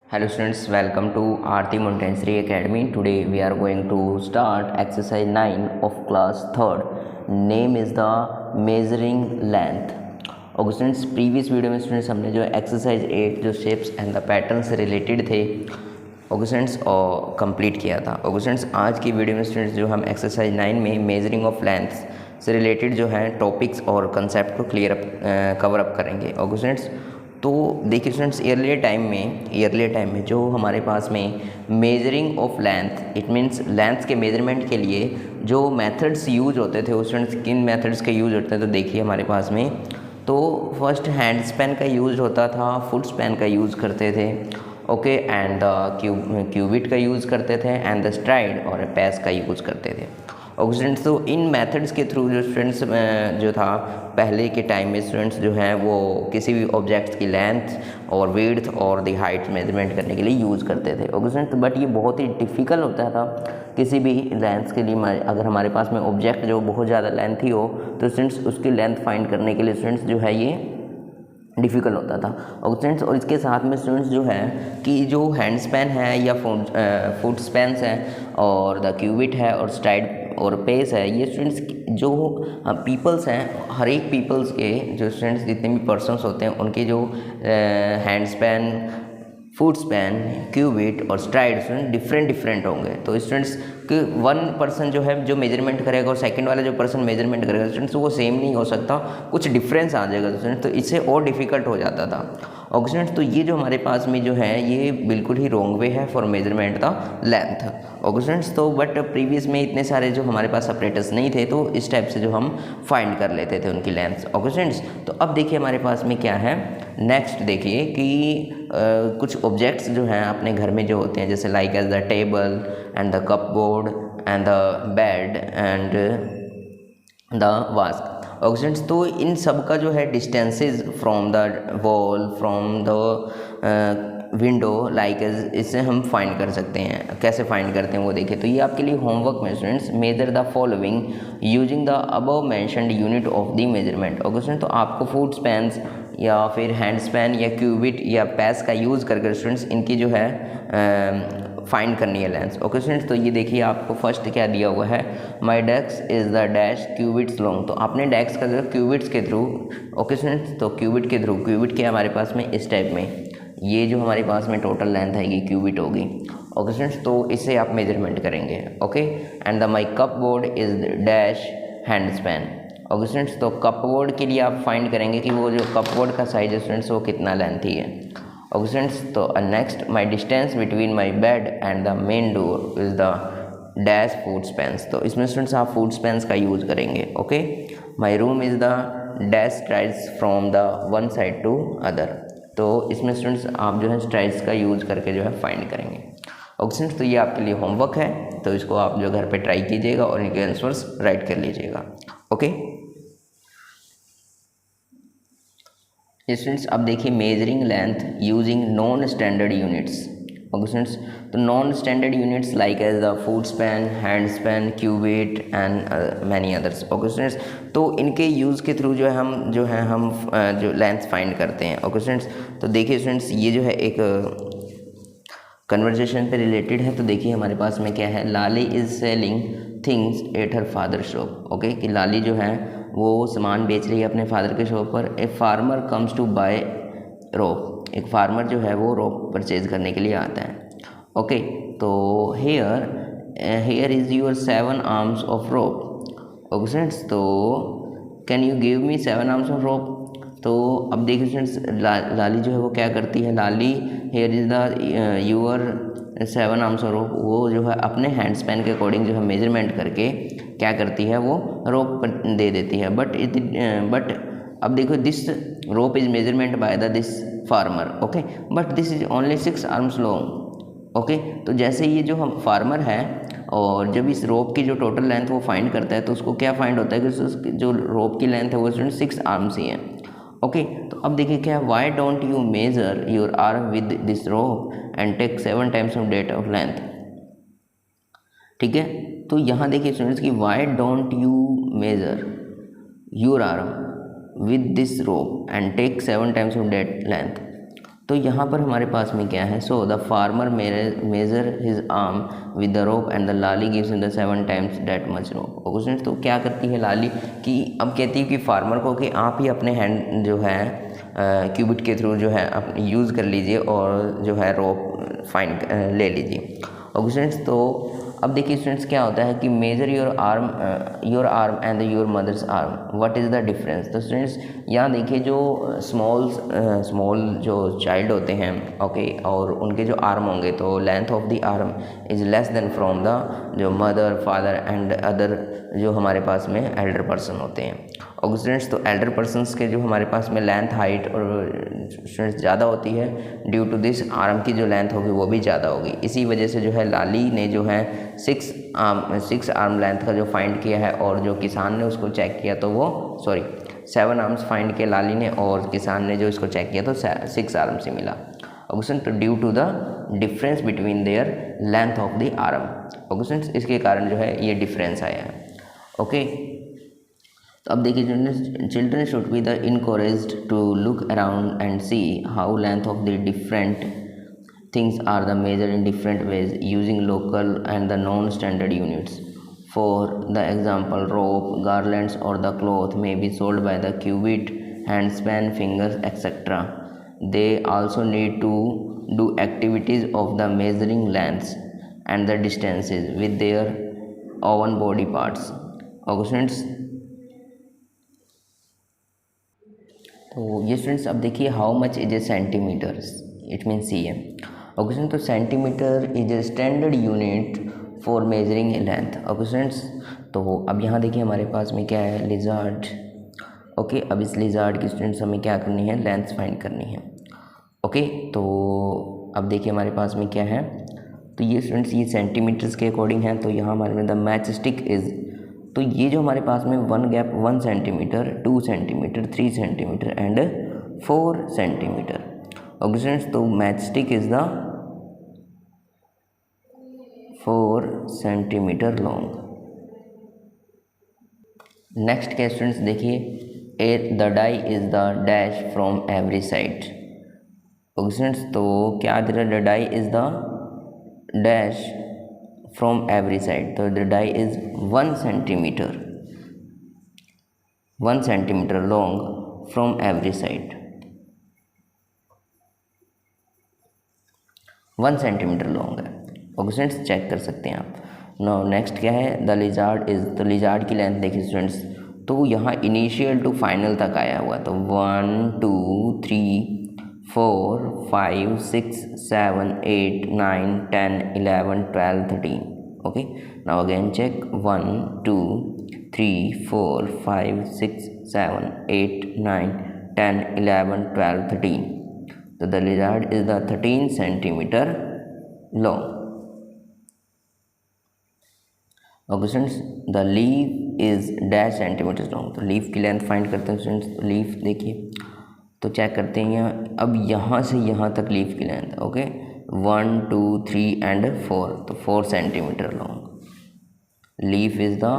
Hello students, welcome to Aarti Montessori Academy. Today we are going to start exercise 9 of class 3rd. Name is the measuring length. Okay students, previous video में students हमने जो exercise 8 जो shapes and the pattern से related थे okay students और complete किया था। Okay students, आज की वीडियो में स्टूडेंट्स जो हम एक्सरसाइज 9 में मेजरिंग ऑफ लेंथ्स से रिलेटेड जो है टॉपिक्स और कंसेप्ट को कवर अप करेंगे। ओके स्टूडेंट्स, तो देखिए स्टूडेंट्स, ईयरली टाइम में जो हमारे पास में measuring of length, it means length के मेजरमेंट के लिए जो मेथड्स यूज होते थे, उस स्टूडेंट्स किन मेथड्स के यूज होते हैं तो देखिए हमारे पास में तो फर्स्ट हैंड स्पैन का यूज होता था, फुट स्पैन का यूज़ करते थे ओके, एंड द क्यूबिट का यूज़ करते थे, एंड द स्ट्राइड और पैस का यूज़ करते थे। ओके स्टूडेंट्स, तो इन मेथड्स के थ्रू जो स्टूडेंट्स जो था पहले के टाइम में स्टूडेंट्स जो हैं वो किसी भी ऑब्जेक्ट्स की लेंथ और विड्थ और दी हाइट मेजरमेंट करने के लिए यूज़ करते थे। ओके स्टूडेंट्स, बट ये बहुत ही डिफ़िकल्ट होता था किसी भी लेंथ के लिए। अगर हमारे पास में ऑब्जेक्ट जो बहुत ज़्यादा लेंथी हो तो स्टूडेंट्स उसकी लेंथ फाइंड करने के लिए स्टूडेंट्स जो है ये डिफ़िकल्ट होता था। और स्टूडेंट्स, और इसके साथ में स्टूडेंट्स जो है कि जो हैंड स्पैन है या फुट स्पैन्स है और द क्यूबिट है और स्ट्राइड और पेस है, ये स्टूडेंट्स जो पीपल्स हैं, हर एक पीपल्स के जो स्टूडेंट्स जितने भी पर्सन्स होते हैं उनके जो hand span, foot span, cubit और स्ट्राइड स्टूडेंट डिफरेंट होंगे। तो स्टूडेंट्स कि वन पर्सन जो है जो मेजरमेंट करेगा और सेकंड वाला जो पर्सन मेजरमेंट करेगा स्टूडेंट्स वो सेम नहीं हो सकता, कुछ डिफरेंस आ जाएगा स्टूडेंट्स, तो इससे और डिफ़िकल्ट हो जाता था। और स्टूडेंट्स, तो ये जो हमारे पास में जो है ये बिल्कुल ही रॉन्ग वे है for measurement the length. Okay students, तो बट प्रीवियस में इतने सारे जो हमारे पास सेपरेटर्स नहीं थे तो इस टाइप से जो हम फाइंड कर लेते थे उनकी लेंथ। ओके स्टूडेंट्स, तो अब देखिए हमारे पास में क्या है नेक्स्ट, देखिए कि कुछ ऑब्जेक्ट्स जो हैं अपने घर में जो होते हैं जैसे like as the table and the cupboard and the bed and the vase. Okay students, तो इन सब का जो है distances from the wall, from the window like इससे हम फाइंड कर सकते हैं। कैसे फाइंड करते हैं वो देखिए, तो ये आपके लिए होमवर्क में students, measure the following using the above mentioned unit of the measurement. Okay student, तो आपको फुट स्पैन्स या फिर हैंड स्पैन या क्यूबिट या पैस का यूज़ करके स्टूडेंट्स इनकी जो है फाइंड करनी है लेंथ। ओके स्टूडेंट्स, तो ये देखिए आपको फर्स्ट क्या दिया हुआ है, my desk is the dash qubits long. तो आपने डेस्क का जो क्यूबिट्स के थ्रू, ओके स्टूडेंट्स, तो क्यूबिट के थ्रू, क्यूबिट के हमारे पास में इस टाइप में ये जो हमारे पास में टोटल लेंथ आएगी क्यूबिट होगी। ओके स्टूडेंट्स, तो इससे आप मेजरमेंट करेंगे। Okay, and the my cup board is dash hand span. Okay students, तो कप बोर्ड के लिए आप फाइंड करेंगे कि वो जो कप बोर्ड का साइज है स्टूडेंट्स वो कितना लेंथी है। ओके स्टूडेंट्स, तो next my distance between my bed and the main door is the dash foot spans. तो इसमें स्टूडेंट्स आप फुट स्पैन्स का यूज़ करेंगे। Okay, my room is the dash strides from the one side to other. तो इसमें students आप जो है स्ट्राइड्स का यूज़ करके जो है फाइंड करेंगे। ओके स्टूडेंट्स, तो ये आपके लिए होमवर्क है, तो इसको आप जो घर पे ट्राई कीजिएगा और इनके आंसर्स राइट कर लीजिएगा। ओके स्टूडेंट्स, अब देखिए measuring length using non standard units. Okay students, तो non standard units like as the foot span, hand span, cubit and many others. Okay students, तो इनके यूज़ के थ्रू जो है हम जो लेंथ फाइंड करते हैं। ओके स्टूडेंट्स, तो देखिए स्टूडेंट्स ये जो है एक कन्वर्जेशन पे रिलेटेड है। तो देखिए हमारे पास में क्या है, Lali is selling things at her father shop. Okay, कि लाली जो है वो सामान बेच रही है अपने फादर के शॉप पर। A farmer comes to buy rope, एक फार्मर जो है वो रोप परचेज करने के लिए आता है। ओके, तो here is your 7 arms of rope. Okay students, तो can you give me 7 arms of rope. तो अब देखिए स्टूडेंट्स, लाली जो है वो क्या करती है, Lali here is the your 7 arms of rope, वो जो है अपने हैंड स्पैन के अकॉर्डिंग जो है मेजरमेंट करके क्या करती है वो रोप दे देती है। बट अब देखो this rope is measurement by the this farmer. Okay, but this is only 6 arms long. Okay, तो जैसे ये जो हम फार्मर है और जब इस रोप की जो टोटल लेंथ वो फाइंड करता है तो उसको क्या फाइंड होता है कि उसकी जो रोप की लेंथ है वो स्टूडेंट 6 आर्म्स ही है। ओके, तो अब देखिए क्या, why don't you measure your arm with this rope and take 7 times of that of length. ठीक है, तो यहाँ देखिए स्टूडेंट्स कि why don't you measure your arm with this rope and take 7 times of that length. तो यहाँ पर हमारे पास में क्या है, so the farmer measure his arm with the rope and the lolly gives in the 7 times that much rope. Okay, तो क्या करती है लाली कि अब कहती है कि फार्मर को कि आप ही अपने हैंड जो है क्यूबिट के थ्रू जो है आप यूज़ कर लीजिए और जो है रोप फाइंड ले लीजिए। ओके स्टूडेंट्स, तो अब देखिए स्टूडेंट्स क्या होता है कि measure your arm and your mother's arm, what is the difference. तो स्टूडेंट्स यहाँ देखिए जो स्मॉल जो चाइल्ड होते हैं, ओके, और उनके जो आर्म होंगे तो length of the arm is less than from the जो मदर फादर एंड अदर जो हमारे पास में एल्डर पर्सन होते हैं। ओके स्टूडेंट्स, तो एल्डर पर्सनस के जो हमारे पास में लेंथ हाइट और स्टूडेंट्स ज़्यादा होती है, ड्यू टू दिस आर्म की जो लेंथ होगी वो भी ज़्यादा होगी। इसी वजह से जो है लाली ने जो है 6 आर्म लेंथ का जो फाइंड किया है, और जो किसान ने उसको चेक किया तो वो 7 आर्म्स फाइंड किया लाली ने, और किसान ने जो इसको चेक किया तो 6 आर्म से मिला। ओके, तो due to the difference between their length of the arm. Okay, इसके कारण जो है ये डिफरेंस आया है। ओके, तो अब देखिए children should be the encouraged to look around and see how length of the different things are the measured in different ways using local and the non-standard units. For the example, rope, garlands or the cloth may be sold by the cubit, handspan, fingers, etc. They also need to do activities of the measuring lengths and the distances with their own body parts. Okay students, तो ये students अब देखिए how much is a centimeters, it mean cm। Okay, तो centimeter is a standard unit for measuring a length. Okay students, तो अब यहाँ देखिए हमारे पास में क्या है, लिजार्ड। ओके, अब इस लिजार्ड की स्टूडेंट्स हमें क्या करनी है, लेंथ फाइंड करनी है। ओके, तो अब देखिए हमारे पास में क्या है, तो ये स्टूडेंट्स ये सेंटीमीटर्स के अकॉर्डिंग है। तो यहाँ हमारे में द मैच स्टिक इज़, तो ये जो हमारे पास में 1 gap 1 centimeter, 2 centimeter, 3 centimeter and 4 centimeter. Okay students, तो match stick is the 4 centimetre long. Next क्या स्टूडेंट्स देखिए, the die is the dash from every side. Okay students, तो क्या दे रहा है, the die is the dash from every side. तो the die is 1 centimeter long from every side, 1 centimeter long है। Okay students, check कर सकते हैं आप। नो नेक्स्ट क्या है, द लिजार्ड इज़, तो लिजार्ड की लेंथ देखिए स्टूडेंट्स, तो यहाँ इनिशियल टू फाइनल तक आया हुआ, तो 1 2 3 4 5 6 7 8 9 10 11 12 13। Okay, now again check 1 2 3 4 5 6 7 8 9 10 11 12 13। So the lizard is the 13 centimeter long. Okay students, the leaf is dash centimeters long. तो लीफ की लेंथ फाइंड करते हैं स्टूडेंट्स। तो लीफ देखिए, तो चेक करते हैं यहाँ, अब यहाँ से यहाँ तक लीफ की लेंथ, ओके, 1 2 3 एंड 4, तो 4 centimetre long. Leaf is the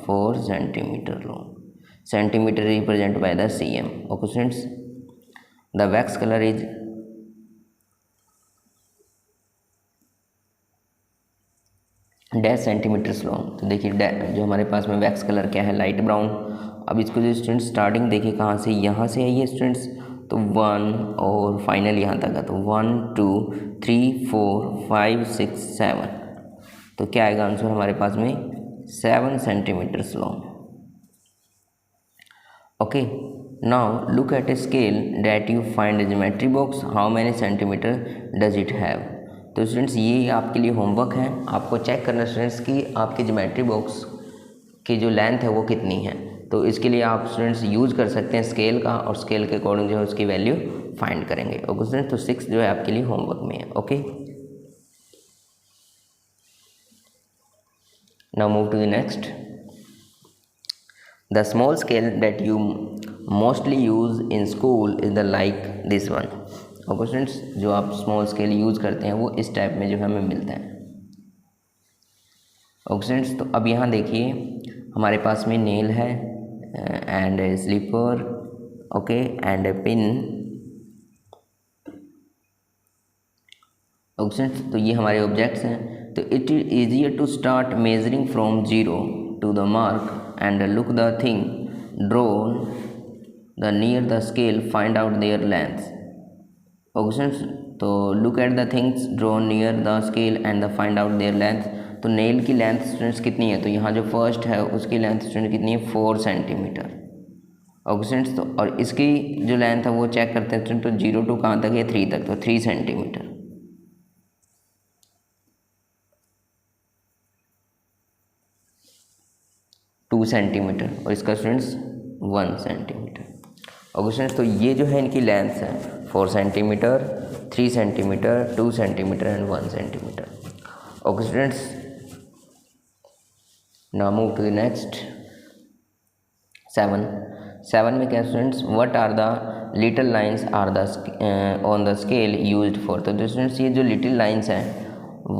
4 centimetre long. Centimetre represent by the cm। Okay students, the wax colour is dash centimetres long. तो देखिए जो हमारे पास में वैक्स कलर क्या है, लाइट ब्राउन। अब इसको जो स्टूडेंट्स स्टार्टिंग देखिए कहाँ से, यहाँ से आई है स्टूडेंट्स, तो 1 और फाइनल यहाँ तक है, तो 1 2 3 4 5 6 7। तो क्या आएगा आंसर हमारे पास में, 7 centimetres long. Okay, now look at a scale that you find a geometry box, how many centimetre does it have. तो स्टूडेंट्स ये आपके लिए होमवर्क है, आपको चेक करना स्टूडेंट्स कि आपके ज्योमेट्री बॉक्स की जो लेंथ है वो कितनी है। तो इसके लिए आप स्टूडेंट्स यूज़ कर सकते हैं स्केल का, और स्केल के अकॉर्डिंग जो है उसकी वैल्यू फाइंड करेंगे। ओके स्टूडेंट्स, तो 6 जो है आपके लिए होमवर्क में है। Okay, now move to the next. The small scale that you mostly use in school is the like this one. Okay students, जो आप स्मॉल स्केल यूज़ करते हैं वो इस टाइप में जो हमें मिलता है। ओके स्टूडेंट्स, तो अब यहाँ देखिए हमारे पास में नेल है and slipper, okay, and pin options, तो ये हमारे ऑब्जेक्ट्स हैं। तो it is easier to start measuring from zero to the mark and look the thing drawn the near the scale find out their length. Options, तो look at the things drawn near the scale and the find out their length. तो nail की length students कितनी है, तो यहाँ जो first है उसकी लेंथ स्टूडेंट कितनी है, 4 सेंटीमीटर। ऑप्शंस, तो और इसकी जो लेंथ है वो चेक करते हैं स्टूडेंट, तो 0 टू कहाँ तक है, 3 तक, तो 3 सेंटीमीटर। टू सेंटीमीटर और इसका स्टूडेंट्स 1 सेंटीमीटर। ऑप्शंस, तो ये जो है इनकी लेंथ है 4 centimetre, 3 centimetre, 2 centimetre and 1 centimetre. Okay students, now move to the next 7 में क्या students, what are the little lines are the on the scale used for. तो स्टूडेंट्स ये जो लिटिल लाइंस हैं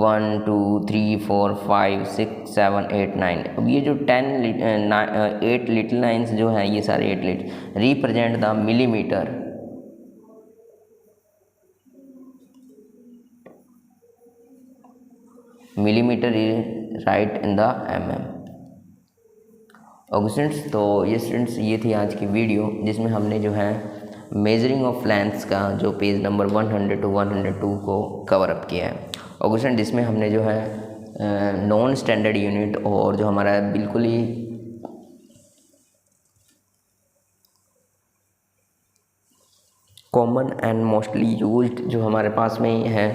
1 2 3 4 5 6 7 8 9, अब ये जो 8 लिटिल लाइंस जो हैं, ये सारे 8 little represent the millimetre. Millimetre is right in the mm। Okay students, तो ये स्टूडेंट्स ये थी आज की वीडियो जिसमें हमने जो है मेजरिंग ऑफ लेंथ्स का जो पेज नंबर 100 to 102 को कवर अप किया है। ओके स्टूडेंट, जिसमें हमने जो है नॉन स्टैंडर्ड यूनिट और जो हमारा बिल्कुल ही कॉमन एंड मोस्टली यूज्ड जो हमारे पास में ही है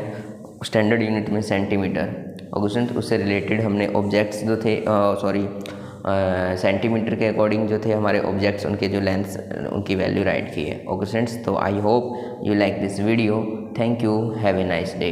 स्टैंडर्ड यूनिट में सेंटीमीटर, ओके स्टूडेंट, उससे रिलेटेड हमने ऑब्जेक्ट्स जो थे सेंटीमीटर के अकॉर्डिंग जो थे हमारे ऑब्जेक्ट्स, उनके जो लेंथ्स उनकी वैल्यू राइट की है। ओके स्टूडेंट्स, तो I hope you like this video. Thank you, have a nice day.